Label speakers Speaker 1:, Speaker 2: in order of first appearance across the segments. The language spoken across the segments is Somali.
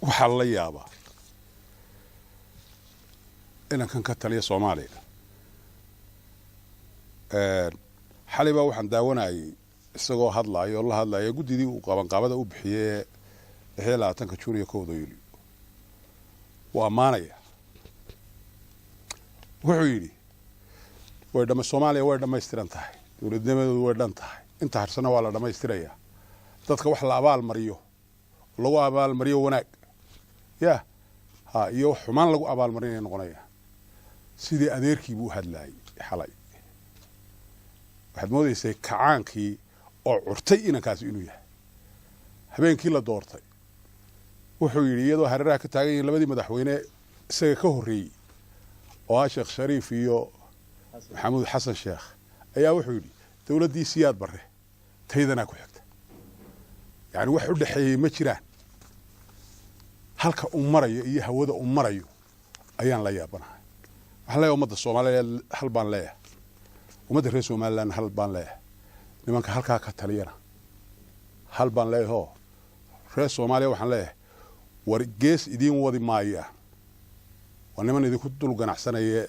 Speaker 1: waxaa la yaabaa inankan ka taliya Soomaaliya xalay baa waxaan daawanayay isagoo hadlayo la hadlayo gudidii uu qabanqaabada u bixiyay 20 Juun iyo 1 Yuulyo waa maanaya wuxuu yidhi Soomaaliya way dhammaystiran tahay dawladnimadoodu way dhan tahay inta harsana waa la dhammaystirayaa dadka wax la abaal mariyo lagu abaal mariyo wanaag iyo xumaan lagu abaal marinay noqonaya sidii adeerkii buu hadlaayay xalay waxaad moodaysay kacaankii oo curtay inankaasi inuu yahay habeenkii la doortay wuxuu yidhi iyadoo hareeraha ka taagan yihiin labadii madaxweyne isaga ka horreeyey oo Sheekh Shariif iyo Maxamuud Xasan Sheekh ayaa wuxuu yidhi dawladdii Siyaad Barre taydana ku xigta yani wax u dhaxeeyay ma jiraan halka uu marayo iyo hawada uu marayo ayaan la yaabanahay waxaan leeyahay ummadda Soomaaliyeed hal baan leeyahay ummadda reer Soomaaliland hal baan leeyahay nimanka halkaa ka taliyana hal baan leeyahay reer Soomaaliya waxaan leeyahay war gees idin wadi maaya waa niman idinku dul ganacsanaya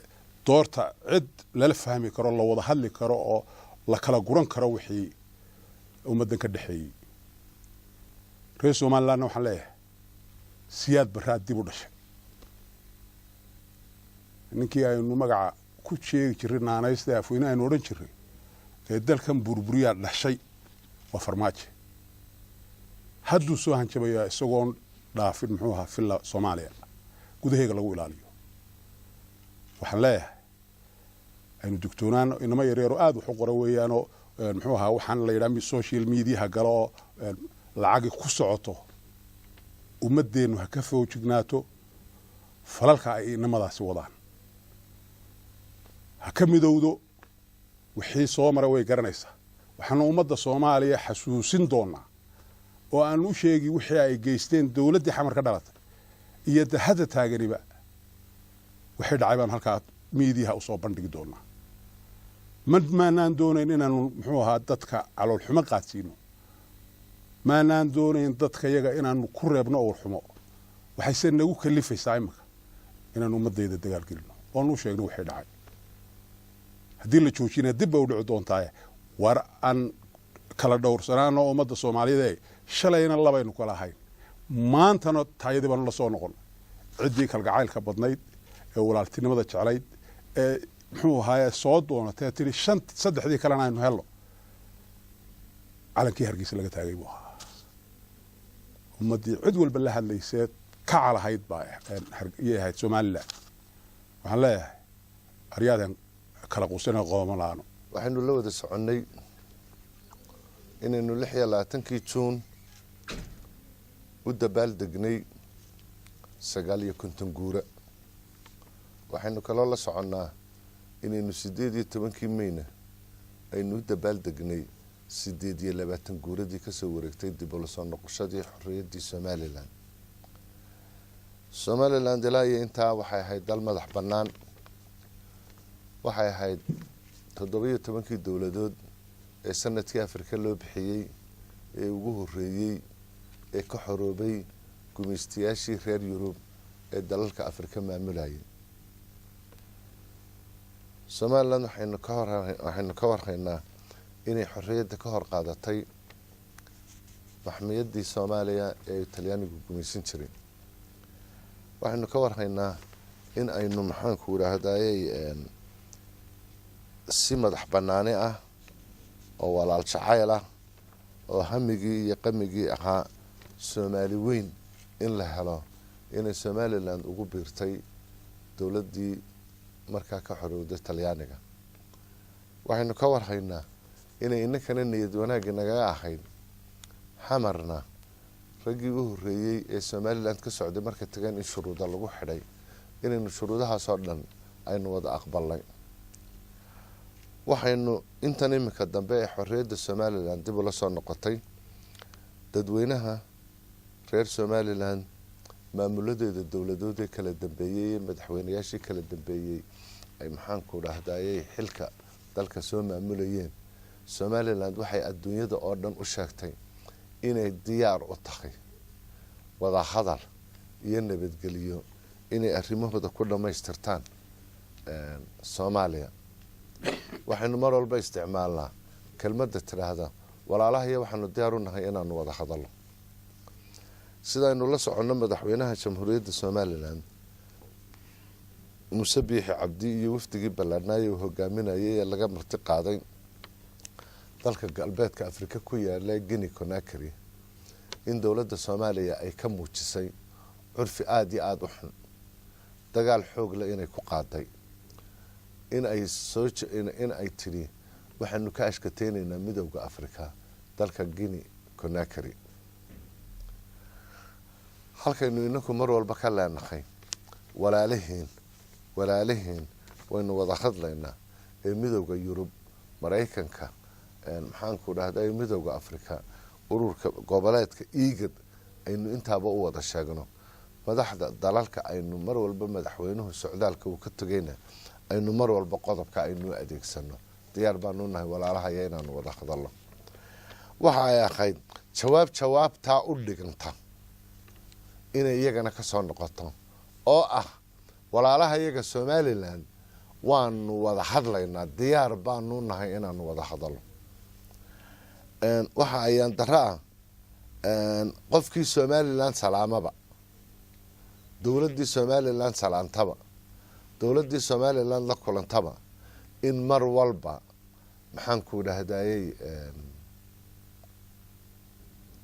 Speaker 1: doorta cid la fahmi karo la wada hadli karo oo la kala guran karo wixii ummadan ka dhaxeeyay reer Soomaaliland waxaan leeyahay Siyaad Barre dib u dhashay ninkii aynu magaca ku sheegi jiray naanaysta afweynaha aynu oran jiray ee dalkan burburiya dhashay waa Farmaajo hadduu soo hanjabaya isagoon dhaafin muxuu ahaa filla Soomaaliya gudaheega lagu ilaaliyo waxaan leeyahay aynu dugtoonaan inama yareero aad wax u qora weeyaanoo muxuu ahaa waxaan la yiraahdo social media galo lacag ku socoto ummadeenu ha ka foojignaato falalka ay inamadaasi wadaan ha ka midowdo wixii soo maray way garanaysaa waxaan ummadda Soomaaliya xasuusin doonaa oo aan u sheegi wixii ay geysteen dawladda xamar ka dhalatay iyo hadda taaganiba waxay dhacay baan halka media u soo bandhigi doonaa maanaan doonayn inaanu muxuu ahaa dadka calool xumo qaadsiino maanaan doonayn dadka iyaga inaanu ku reebno oo xumo waxay nagu kalifaysaa imika inaanu ummaddeeda dagaal gelino oo nu sheegno wixii dhacay haddii la joojina dib u dhici doontaa war aan kala dhowrsanaano ummadda Soomaaliyeed shalayna labaynu kala ahayn maantana taayadii baan la soo noqon cidii kalgacaylka badnayd ee walaaltinimada jecelayd ee muxuu ahaa soo doonatay tiri saddexdii kalena aynu helno calankii Hargeysa laga taagay buu ahaa ummadii cid walba la hadlaysay ka calahayd baa yahay Soomaaliland waxaan leeyahay aryadan kala quusana qoomalaano
Speaker 2: waxaanu la wada soconnay inaynu 26 Juun u dabaal degnay 59 guura waxaanu kala la soconnaa inaynu 18 Mayna aynu u dabaal degnay 28 guuradii ka soo wareegtay dib u soo noqoshadii xorriyaddii Somaliland ilaa intaa waxay ahayd dal madax bannaan waxay ahayd 17 dawladood ee sanadkii Afrika loo bixiyay ee ugu horeeyay ee ka xoroobay gumeystiyaashii reer Yurub ee dalalka Afrika maamulayay Somaliland waxaynu ka warhaynaa inay xorriyadda ka hor qaadatay maxmiyadii Soomaaliya ee Talyaanigu gumeysan jiray waxaynu ka warhaynaa in aynu maxaan ku raahdaayay si madax bannaani ah oo walaal jacayl ah oo hamigii iyo qamigii ahaa Soomaali weyn in la helo inay Somaliland ugu biirtay dawladdii markaa ka xorowday Talyaaniga waxaynu ka warhaynaa inay innakana niyad wanaag naga ahayd xamarna raggii u horeeyay ee Somaliland ka socday marka tagan in shuruudo lagu xidhay inaynu shuruudahaas oo dhan aynu wada aqbalnay waxaynu intan imika dambe ee xorriyadda Somaliland dib u la soo noqotay dadweynaha reer Somaliland maamuladeeda dawladood ee kala dambeeyay madaxweynayaashii kala dambeeyay ay maxaan ku raahdaayay xilka dalka soo maamulayeen Somaliland waxay adduunyada oo dhan u sheegtay inay diyaar u tahay wada hadal iyo nabadgeliyo inay arrimahooda ku dhammaystirtaan Soomaaliya waxaynu mar walba isticmaalnaa kelmadda tiraahda walaalaha iyo waxaanu diyaar u nahay inaanu wada hadalno sidaynu la soconno madaxweynaha jamhuuriyadda Soomaaliland Muuse Biixi Cabdi iyo wafdigii ballaadhnaa uu hogaaminayay ee laga marti qaaday dalka galbeedka Afrika ku yaala Guinea Conakry in dawladda Soomaaliya ay ka muujisay curfi aad iyo aad u xun dagaal xoog leh inay ku qaaday in ay tiri waxaanu ka ashkateenaynaa midowga Afrika dalka Guinea Conakry halkaynu inaku mar walba ka leenahay walaalihiin waynu wada hadlaynaa ee midowga Yurub Mareykanka maxaan ku dhahday midowga Afrika ururka goboleedka IGAD aynu intaaba u wada sheegno madaxda dalalka aynu mar walba madaxweynuhu socdaalka uu ka tagayna aynu mar walba qodobka aynu adeegsano diyaar baanu nahay walaalaha inaan wada hadalno waxa ay ahayd jawaabta u dhiganta inay iyagana ka soo noqoto oo ah walaalaha iyaga Somaliland waanu wada hadlaynaa diyaar baanu nahay inaan wada hadalno waxa ayaan daraa qofkii Somaliland salaamaba dawladii Somaliland salaantaba dawladii Somaliland la kulantaba in mar walba maxaan ku dhahdayay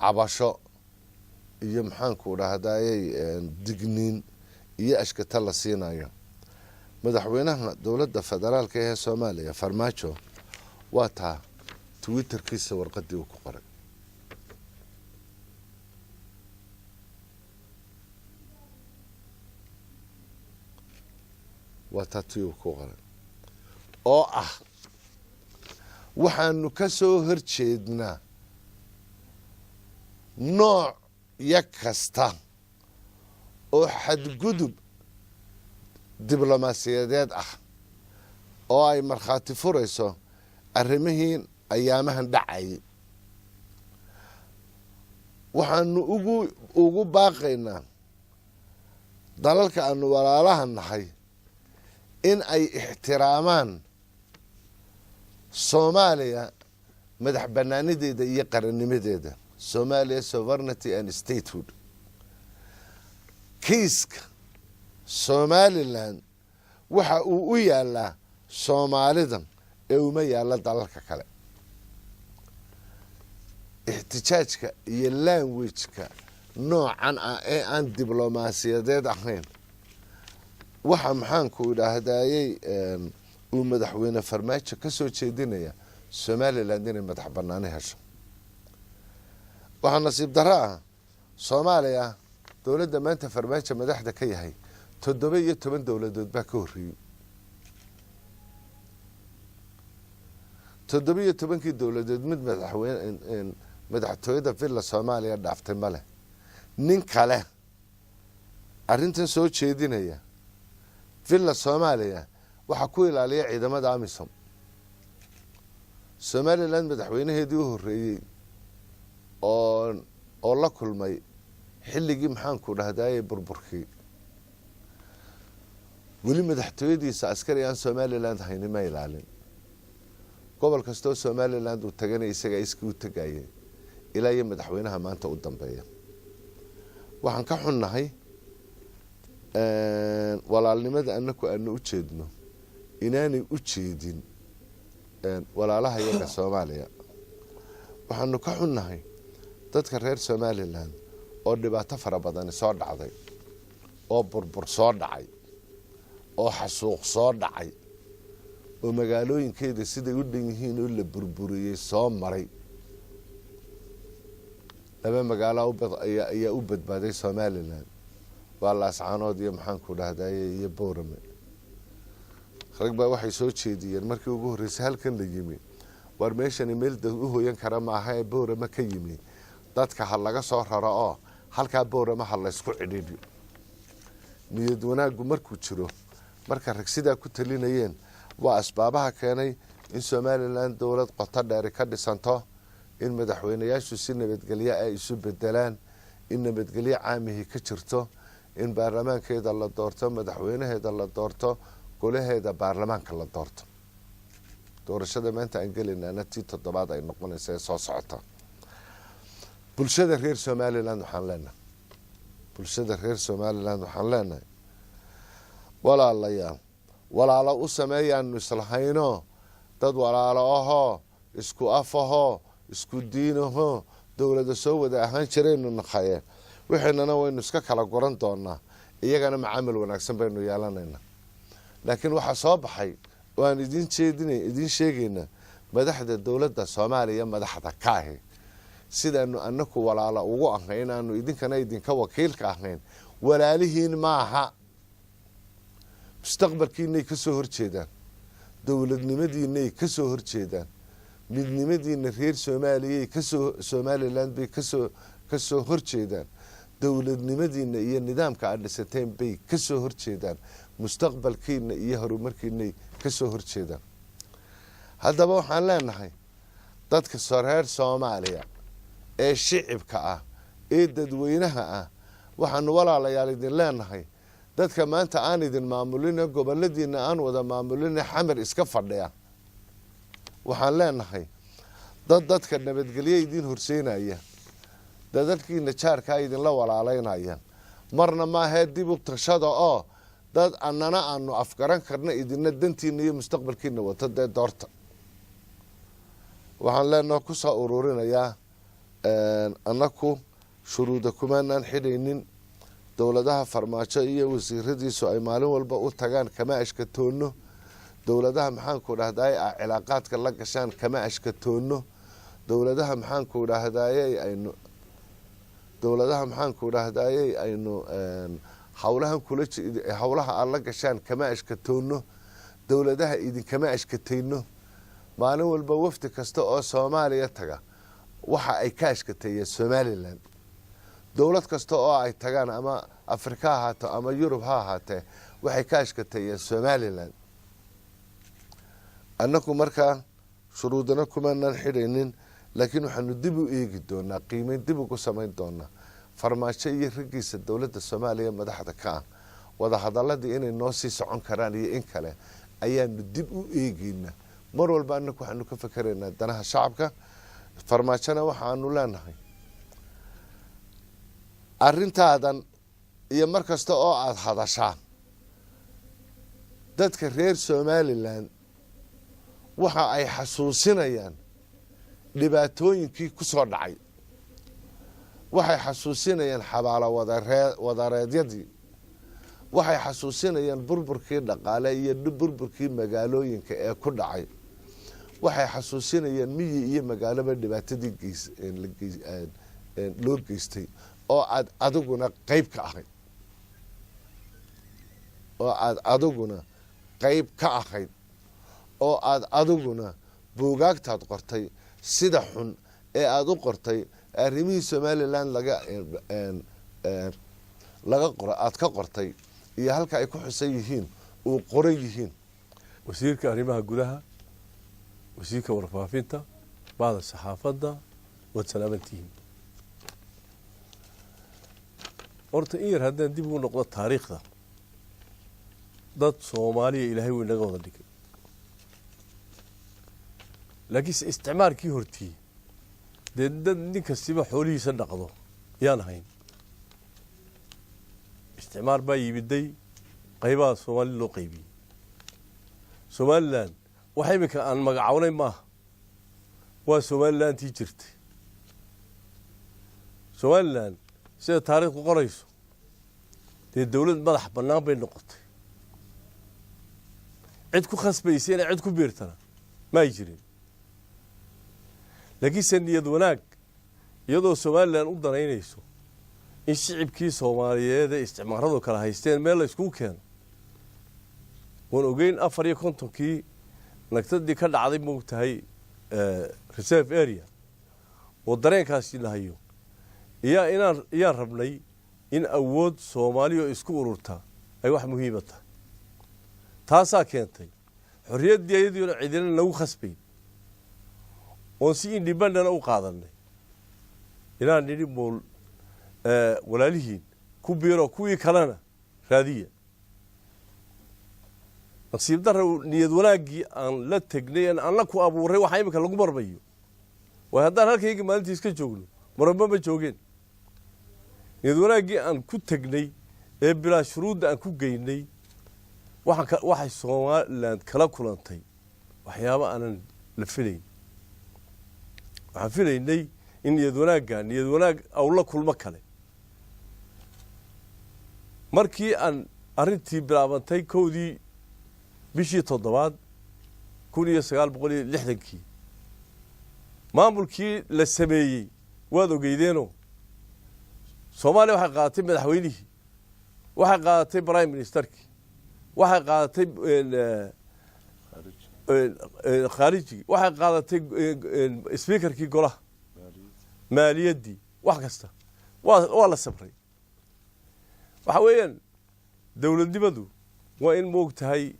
Speaker 2: cabasho iyo maxaan ku dhahdayay digniin iyo ashkata la siinayo madaxweynaha dawladda federaalka ee Soomaaliya Farmaajo waa taa Twitterkiisa warqadii uu ku qoray oo ah waxaanu ka soo horjeednaa nooc yakasta oo xadgudub diblomaasiyadeed ah oo ay markhaati furayso arrimihiin ayaamahan dhacay waxaanu ugu baaqaynaa dalalka aanu walaalaha nahay in ay ixtiraamaan Soomaaliya madax banaanideeda iyo qarannimadeeda Somalia sovereignty and statehood kiiska Somaliland waxa uu u yaalaa Soomaalidan ee uma yaala dalalka kale ihtijaajka iyo language-ka noocan ah ee aan diblomaasiyadeed ahayn waxa maxaan ku dhahdayay uu madaxweyne Farmaajo ka soo jeedinaya Somaliland inay madax banaani hesho waxa nasiib daraa Soomaaliya dawladda maanta Farmaajo madaxda ka yahay 17 dawladood baa ka horreeyay 17 dawladood mid madaxweyne madaxtooyada villa Soomaaliya dhaaftay male nin kale arrintan soo jeedinaya villa Soomaaliya waxa ku ilaaliya ciidamada AMISOM Somaliland madaxweynaheedii u horreeyay oo la kulmay xilligii maxaan ku dhahdayay burburkii weli madaxtooyadiisa askari aan Somaliland hayni ma ilaalin gobol kasta oo Somaliland uu tagay isaga iskii u tagayay ilaa iyo madaxweynaha maanta u dambeeya waxaan ka xunnahay walaalnimada annagu aanu u jeedno inaanay u jeedin walaalaha iyaga Soomaaliya waxaanu ka xunnahay dadka reer Somaliland oo dhibaato fara badan soo dhacday oo burbur soo dhacay oo xasuuq soo dhacay oo magaalooyinkeeda siday u dhan yihiin oo la burburiyay soo maray laba magaalo ayaa u badbaaday Somaliland waa Laascaanood iyo maxaan ku dhahdayay iyo Boorame rag baa waxay soo jeediyeen markii ugu horeysay halkan la yimi war meeshan meel dad u hooyan kara ma aha ee Boorame ka yimi dadka hal laga soo raro oo halka Boorame hal la isku cidhiidhiyo niyad wanaagu markuu jiro marka rag sida ku talinayeen waa asbaabaha keenay in Somaliland dawlad qoto dheer ka dhisanto in madaxweynayaashu si nabadgelyo ay isu bedelaan in nabadgelyo caamihii ka jirto in baarlamaankeeda la doorto madaxweynaheeda la doorto golaheeda baarlamaanka la doorto doorashada maanta aan gelinana tii 7 ay noqonaysaa soo socota bulshada reer Somaliland waxaan leenahay walaalo u sameeyaan islahayno dad walaalo ahoo isku afaho isku diinaho dawladda soo wada ahaan jireen naqaye waxaanana waynu iska kala goran doonaa iyagana macaamil wanaagsan baynu yeelanaynaa laakiin waxa soo baxay waan idin sheegayna madaxda dawladda Soomaaliya madaxda ka ah sidaanu annaku walaalo ugu ahayn aanu idinkana idinka wakiilka ahayn walaalihiin maaha mustaqbalkiinay ka soo horjeedaan dawladnimadiinay ka soo horjeedaan midnimadiina reer Soomaaliya Somaliland bay ka soo horjeedaan dawladnimadiina iyo nidaamka aad dhisateen bay ka soo horjeedaan mustaqbalkiina iyo horumarkiina ka soo horjeedaan haddaba waxaan leenahay dadka reer Soomaaliya ee shicibka ah ee dadweynaha ah waxaan walaalayaal idin leenahay dadka maanta aan idin maamulin goboladiina aan wada maamulin xamar iska fadhiya waxaan leenahay dadka nabadgelyo idin horseynaya dadalkiina jaarka idin la walaaleynaya marna ma ahayd dib u tashada oo dad annana aanu afgaran karna idinna dantiina iyo mustaqbalkiina wata doorta waxaan leenahay ku soo ururinayaa annaku shuruuda kumanaan xidhaynin dawladaha farmaajo iyo wasiiradiisu ay maalin walba u tagaan kama ashkatoono dawladaha maxaan ku dhahday cilaaqaadka la gashaan kama ashkatoono dawladaha maxaan ku dhahday aynu hawlaha aan la gashaan kama ashkatoono dawladaha idin kama ashkatayno maalin walba wafdi kasta oo Soomaaliya taga waxa ay ka ashkateeyeen Somaliland dawlad kasta oo ay tagaan ama Afrika ha ahaato ama Yurub ha ahaatee waxay ka ashkateeyeen Somaliland annaku markaa shuruudana kumanaan xidhaynin laakiin waxaanu dib u eegi doonaa qiimeyn dib ugu samayn doonaa farmaajo iyo ragiisa dawladda Soomaaliya madaxda ka ah wada hadaladii inay noo sii socon karaan iyo in kale ayaanu dib u eegaynaa mar walba annaku waxaanu ka fakaraynaa danaha shacabka farmaajona waxaanu leenahay arintaadan iyo markasta oo aad hadashaan dadka reer Somaliland waxa ay xasuusinayaan dhibaatooyinkii ku soo dhacay waxay xasuusinayaan xabaalo wadareedyadii waxay xasuusinayaan burburkii dhaqaale iyo burburkii magaalooyinka ee ku dhacay waxay xasuusinayaan miyi iyo magaalaba dhibaatadii loo geystay oo aad adiguna qayb ka ahayd oo aad adiguna buugaagtaad qortay sida xun ee aad u qortay arrimihii Somaliland aad ka qortay iyo halka ay ku xusan yihiin oo qoran yihiin
Speaker 3: wasiirka arrimaha gudaha wasiirka warfaafinta baada saxaafadda wad salaamantiin horta in yar haddaan dib ugu noqdo taariikhda dad Soomaaliya ilaahay wuu naga wada dhigay laakiin isticmaalkii hortii dad nin kastaba xoolihiisa dhaqdo yaan hayn isticmaal baa yimiday qaybaha Soomaali loo qaybiyay Somaliland waxa imika aan magacawnay maaha waa Somaliland tii jirtay Somaliland sida taariikhdu qorayso dawlad madax bannaan bay noqotay cid ku khasbaysay inay cid ku biirtana ma jirin laakiin saniyad wanaag iyadoo Somaliland u danaynayso in shicibkii Soomaaliyeed ee isticmaaladu kala haysteen meel la isku keeno wan ogeyn 54kii nagtadii ka dhacday moogtahay reserve area oo dareenkaasi lahayo iyaan rabnay in awood Soomaaliya isku ururta ay wax muhiim ah taasaa keentay xorriyadii iyadoo cidina lagu khasbay oo si independent u qaadanay inaan nidhi mool walaalihiin ku biiro kuwii kalena raadiya nasiib darro niyad wanaaggii aan la tegnay aan la ku abuuray waxa imika lagu marmayo waa haddaan halkayga maalintii iska joogno maramba ma joogeen niyad wanaaggii aan ku tegnay ee bilaa shuruudda aan ku geynay waxay Somaliland kala kulantay waxyaabo aanan la filayn waxaan filaynay in niyad wanaag aw la kulmo kale markii aan arrintii bilaabantay kowdii bishii 7 1960 maamulkii la sameeyey waad ogeydeenoo Soomaaliya waxay qaadatay madaxweynihii waxay qaadatay prime ministerkii waxay qaadatay khaariji waxay qaadatay speakerkii golaha maaliyadii wax kasta waa la sabray waxa weeyaan dawladnimadu waa in moogtahay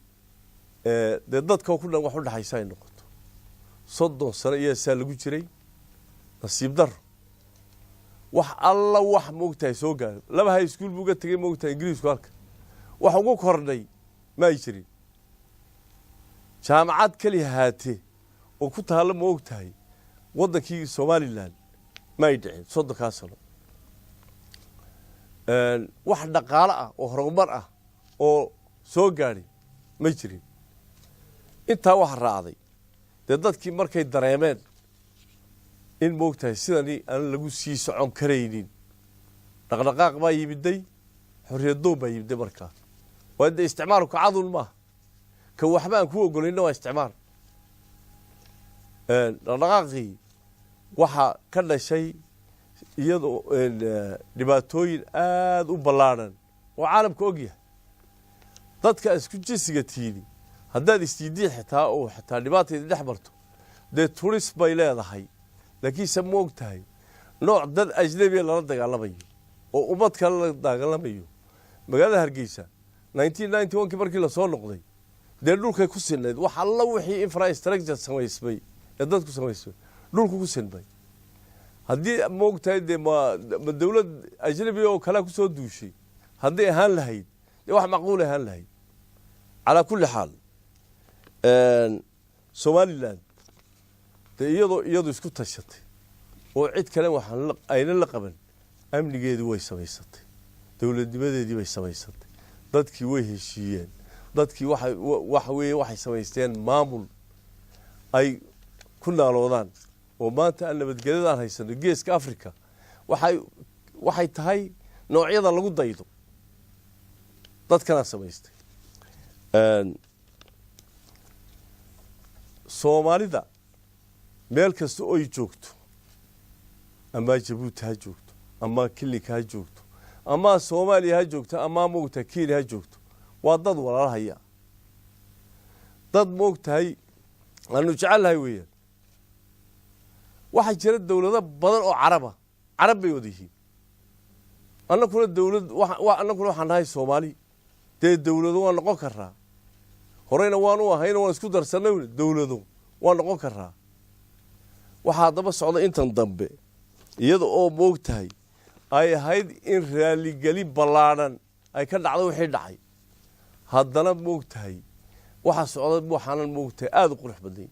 Speaker 3: dee dadka ku dhan wax u dhaxaysa ay noqoto 30 sano iyo saa lagu jiray nasiib darro wax alla wax moogtahay soo gaaro laba high school buu ka tagay moogtahay ingiriisku halka wax ugu kordhay ma ay jirin jaamacad kaliya haatee oo ku taalo moogtahay wadankii Somaliland ma ay dhicin 30 sano wax dhaqaale ah oo horumar ah oo soo gaari ma jirin intaa wax raacday dadkii markay dareemeen in moogtahay sidani aan lagu sii socon kareynin dhaqdhaqaaq baa yimiday xorriyaddoon baa yimiday markaa waa isticmaalku cadul ma ka waxba aan ku ogolayno waa isticmaal dhaqdhaqaaqii waxa ka dhashay iyadoo dhibaatooyin aad u ballaaran oo caalamka og yahay dadka isku jinsiga tiini haddaad isdiidii xitaa oo xitaa dhibaateeda dhex marto dee turis bay leedahay laakiinse moogtahay nooc dad ajnabiya lala dagaalamayo oo ummad kale la dagaalamayo magaalada Hargeysa 1991 markii la soo noqday dee dhulkay ku sinnayd wax alla wixii infrastructure samaysmay ee dadku samaysmay dhulku ku sinbay haddii moogtahay dee ma dawlad ajnabi oo kale ku soo duushay haddii ahaan lahayd dee wax macquul ahaan lahayd على كل حال Somaliland iyadoo isku tashatay oo cid kale waxaan ayna la qaban amnigeedu way samaysatay dawladnimadeedii way samaysatay dadkii way heshiiyeen dadkii waxay samaysteen maamul ay ku naaloodaan oo maanta aan nabadgelyada haysano geeska Afrika waxay tahay noocyada lagu daydo dadkana samaystay Soomaalida meel kasta oo ay joogto ama Djibouti ha joogto ama Kilika ha joogto ama Soomaaliya ha joogto ama moogta Kenya ha joogto waa dad walaalahaya dad moogtahay aanu jecelahay weeyaan waxa jira dawlado badan oo carab bay wadihiin annaguna waxaan nahay Soomaali dee dawlado waa noqon karaa horeyna waanu ahayna waan isku darsanay dawlado waa noqon karaa waxa daba socda intan dambe iyada oo moogtahay ay ahayd in raali gali ballaaran ay ka dhacdo wixii dhacay haddana moogtahay waxa socda waxaan moogtahay aad u qurux badan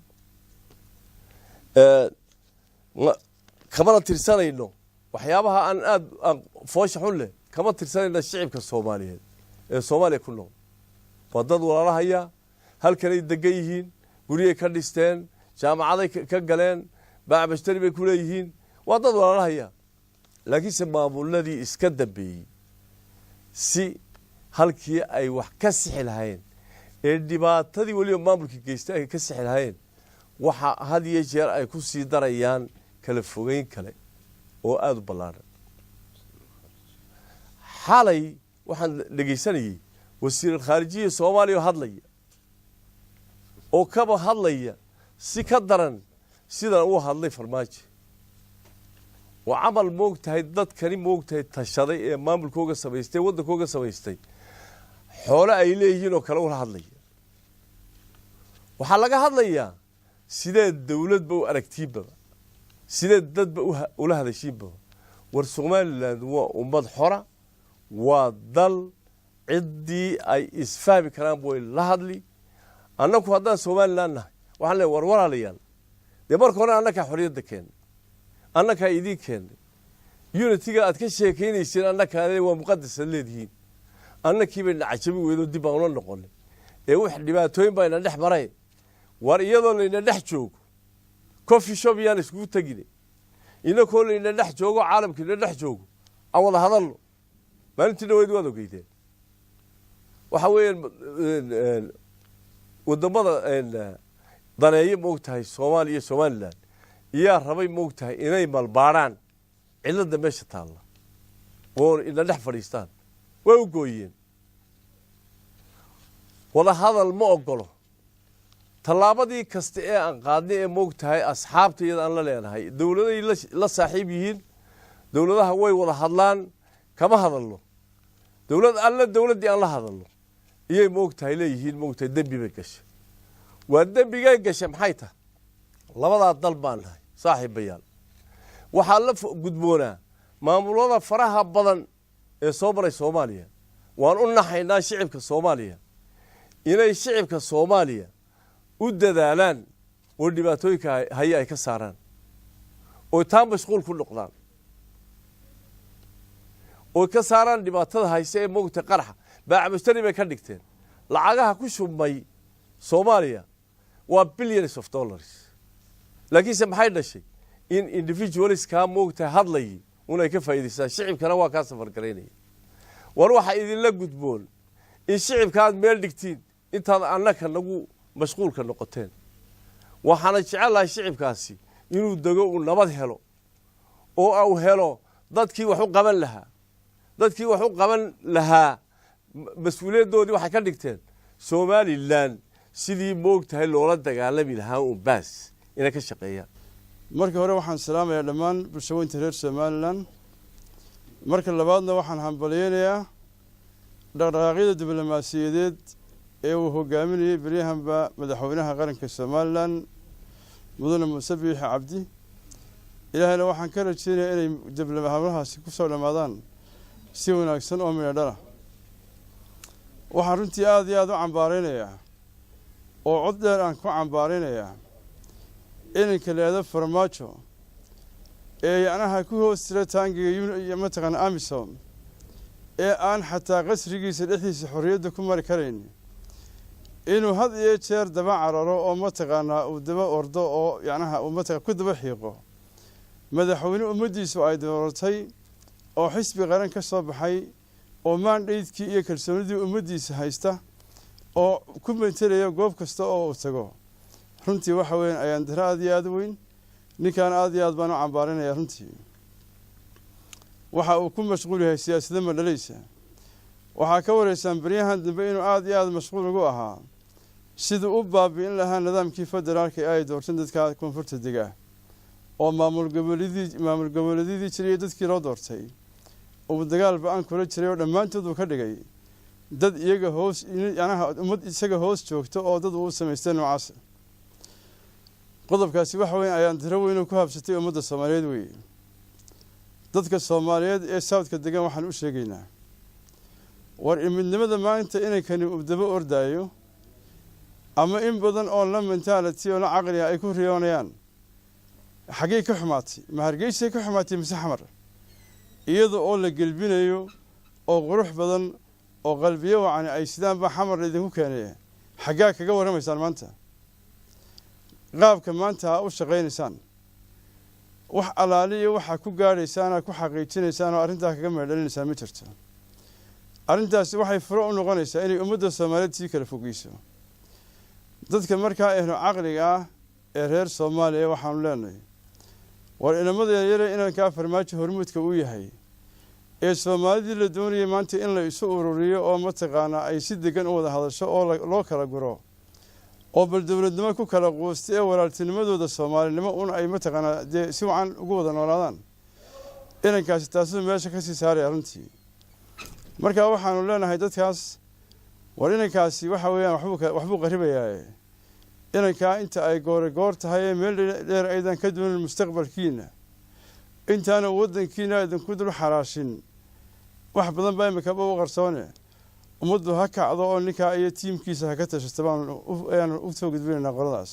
Speaker 3: kama tirsanayno waxyaabaha aan aad foosha xun leh kama tirsanayno shicibka Soomaaliyeed ee Soomaaliya ku nool wadad walaalahaya halkanay degan yihiin guriye ka dhisteen jaamacaday ka galeen baabashtari bay ku leeyihiin wadad walaalahaya laakiin maamuladii iska dambeeyay si halkii ay wax ka sixi lahayn ee dhibaatadii waliba maamulkii geystay ay ka sixi lahayn waxa had iyo jeer ay ku sii darayaan kala fogeyn kale oo aad u ballaaran xalay waxaan dhageysanayay wasiir khaarijiye Soomaaliya hadlaya oo kaba hadlaya si ka daran sida uu hadlay Farmaajo waa amal moogtahay dadkani moogtahay tashaday ee maamulkooga sameystay wadankooga sameystay xoolo ay leeyihiin oo kale u hadlaya waxa laga hadlayaa sidee dawladba u aragtiiba sidee dadba u la hadashiinba والصوماليلاند وأمد حرة ودل عدي أي إسفاهم كلام بوي لهذلي أنكو هذا صوماليلاند وحنا ورورا ليان دمر كنا أنك حرية دكين أنك أيدي كين يونتيجا أتكشف كين يصير أنك هذا هو مقدس الليدين أنك يبين عشبي ويدو دي بقولنا نقول واحد اللي توين بين النح براي ورياضة إن النح جوج كوفي شوب يعني سكوت تجري إنه كل إن النح جوج عالم كل النح جوج أول هذا له ما أنت نويد وذو كيتين وحوي والضمضة ضنايا موقتها الصومالية سوماليلاند يا ربي موقتها إني مالباران إلا دمشق الله وإن النح فريستان ويقوين ولا هذا المؤقله طلابتي كاستئ أن قادني موقتها أصحابتي أن لا لينهاي دولتي لا صاحبيين دولتها هوي ولا هذلان كما هذا الله دولة دي الله هذا الله إيه موقتها ليهين موقتها دبي بكش والدبي جاي كش محيته لبضع الضلبان هاي صاحب بيان وحلف قدمونا ما مولونا فرها بدن صوبر الصومالية وأن قلنا حينا شعبك الصومالية إنay shicibka Soomaaliya u dadaalaan oo dhibaatooyinka ay ka saaraan oo taan mashquul ku noqdaan oo ka saaraan dhibaatada hayse ee moogta qarxa baa mustari bay ka dhigteen lacagaha ku shubmay Soomaaliya waa billions of dollars laakiin maxay dhashay in individuals ka moogta hadlay una ka faa'iideystaan shicibkana waa ka safar gareynay war waxa idin la gudboon in shicibkaad meel dhigtiin intaad annaka nagu mashquulka noqoteen waxaana jecelahay shicibkaasi inuu dago uu nabad helo oo uu helo dadkii wax u qaban lahaa mas'uuliyadoodii waxay ka dhigteen Somaliland sidii moogtahay loola dagaalami lahaa oo baas ina ka shaqeeya
Speaker 4: markii hore waxaan salaamayaa dhammaan bulshooyinka reer Somaliland marka labaadna waxaan hambalyeeyaa dhaqdhaqaaqyada diblomaasiyadeed ee uu hogaaminayay baryahanba madaxweynaha qaranka Somaliland mudane Muuse Biixi Cabdi ilaahayna waxaan ka rajaynayaa inay diblomaasiyaadkaasi ku soo dhamaadaan si wanaagsan oo meel dhala waxaan runtii aad iyo aad u cambaaraynayaa oo cod dheer aan ku cambaaraynayaa inanka leedo farmaajo ee anaha ku hoos jira taangiga iyo mataqan Amisom ee aan xataa qasrigiisa dhexdiisa xorriyadda ku mari karayn inuu had iyo jeer daba cararo oo mataqana uu daba ordo oo yacnaha uu mataqan ku daba xiiqo madaxweyne ummadiisu ay dooratay oo xisbi qaran ka soo baxay oo mandate-kii iyo kalsoonidii ummadiisa haysta oo ku metelaya goob kasta oo uu tago runtii waxa weyn ayaan dara aad iyo aad weyn ninkan aad iyo aad baan u cambaarinayaa runtii waxa uu ku mashquul yahay siyaasadda madhalaysa waxa ka wareysan baryahan dambe inuu aad iyo aad mashquul ugu ahaa sidoo u baabi'in lahaa nidaamkii federaalka ay doorteen dadka koonfurta dega oo maamul goboleedyadii jiray dadkii loo doortay oo dagaal baan kula jiray oo dhamaantood uu ka dhigay dad iyaga hoos yanaha ummad isaga hoos joogto oo dad uu sameystay noocaas qodobkaasi waxa weyn ayaan dara weyn ku habsatay ummadda Soomaaliyeed weey dadka Soomaaliyeed ee South-ka degan waxaan u sheegaynaa war midnimada maanta inay kan u daba ordaayo ama in badan oo la mentality oo la aqliga ay ku riyoonayaan xagee ka xumaatay ma hargeysa ka xumaatay mise xamar iyadoo oo la galbinayo oo qurux badan oo qalbiyo wacan ay sidaan ba xamar idinku keenay xagaa kaga waramaysaan maanta qaabka maanta u shaqeynaysan wax alaaliyo waxa ku gaadhaysaan ku xaqiijinaysaan oo arinta kaga meeldhalinaysan ma jirto arintaasi waxay furo u noqonaysaa inay ummadda Soomaaliyeed si kala fogeyso dadka markaa ehno aqliga ah ee reer Soomaaliya waxaan leenahay war inamada yare inaan ka farmaajo hormuudka u yahay ee Soomaalida la doonayay maanta in la isu ururiyo oo mataqaana ay si degan u wada hadasho oo loo kala guro oo bal dawladnimo ku kala qoostay ee walaaltinimadooda Soomaalinimo ay mataqaana si wacan ugu wada noolaadaan inankaasi taasoo meesha ka sii saaray runtii marka waxaanu leenahay dadkaas war inankaasi waxa weeyaan waxbuu qaribayaa inanka inta ay goor tahay meel dheer aydan ka doonin mustaqbalkiina intaana waddankiina idinku dul xaraashin wax badan baa imikaba u qarsoone ummaddu ha kacdo oo ninkaa iyo tiimkiisa ha ka tashato ayaan u soo gudbinaynaa qoladaas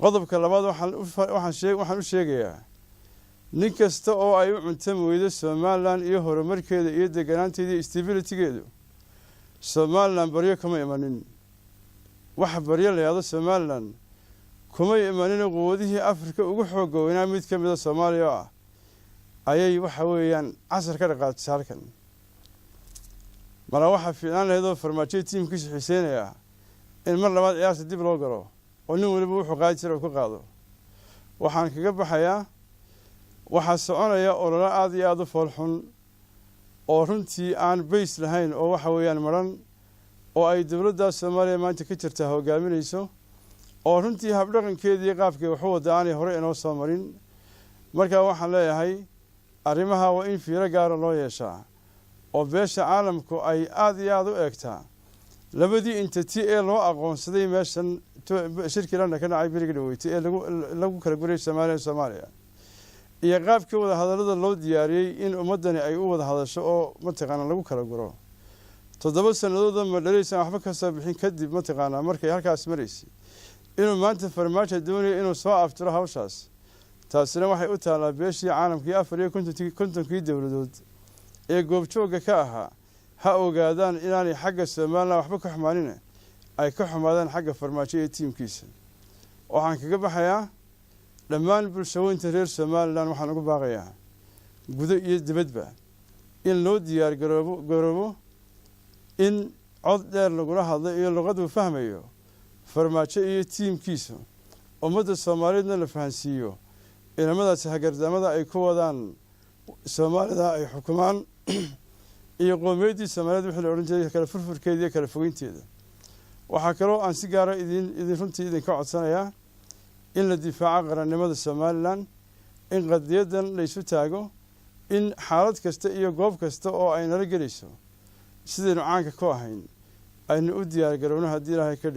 Speaker 4: qodobka labaad waxaan u sheegayaa nin kasta oo ay u cuntami weydo somalilan iyo horumarkeeda iyo deganaanteeda iyo stabilitygeedu somalilan baryo kama imanin wax baryo la yidhahdo somalilan kuma imanin quwadihii afrika ugu xooga weynaa mid ka mida soomaaliya oo ah ayay waxa weeyaan casar ka dhaqaajisay halkan mara waxaa fiicnaan lahayd oo farmaajo tiimkiisa xiiseynaya in mar labaad ciyaarta dib loo galo oo nin waliba wuxuu qaadi jira uu ka qaado waxaan kaga baxayaa waxaa soconaya ololo aad iyo aada u foolxun oo runtii aan bays lahayn oo waxa weeyaan maran oo ay dowladda soomaaliya maanta ka jirtaa hogaaminayso oo runtii habdhaqankeedii qaabkay waxu wada aanay hore inoo soo marin markaa waxaan leeyahay arrimaha waa in fiiro gaara loo yeeshaa oo beesha caalamku ay aada iyo aada u eegtaa labadii entity ee loo aqoonsaday meeshan shirkii lana ka dhacay beriga dhaweyti ee lagu kala gurayay soomaaliya iyo qaabkii wada hadallada loo diyaariyey in ummaddani ay u wada hadasho oo mataqaanaa lagu kala guro 7 sannadood ma dhaleysan waxba ka soo bixin kadib mataqaanaa markay halkaas maraysay inuu maanta farmaajo doonayo inuu soo aftiro hawshaas taasina waxay u taalaa beeshii caalamkii 54 dowladood ee goobjooga ka ahaa ha ogaadaan inaanay xagga somalilan waxba ka xumaanina ay ka xumaadaan xagga farmaajo iyo tiimkiisa waxaan kaga baxayaa dhammaan bulshooyinka reer somalilan waxaan ugu baaqayaa gudo iyo dibadba in loo diyaar garoobo in cod dheer lagula hadlo iyo luqadu fahmayo farmaajo iyo tiimkiisa ummadda soomaaliyeedna la fahansiiyo inamadaasi hagardamada ay ku wadaan soomaalida ay xukumaan iyo qowmiyaddii soomaaliyeed wixii la odhan jiray kala furfurkeeda iyo kala fogeynteeda waxaa kaloo aan si gaara runtii idinka codsanayaa in la difaaco qarannimada somalilan in qadiyadan laysu taago in xaalad kasta iyo goob kasta oo ay nala gelayso sidaynu caanka ku ahayn aynu u diyaar garowno haddii ilaahay ka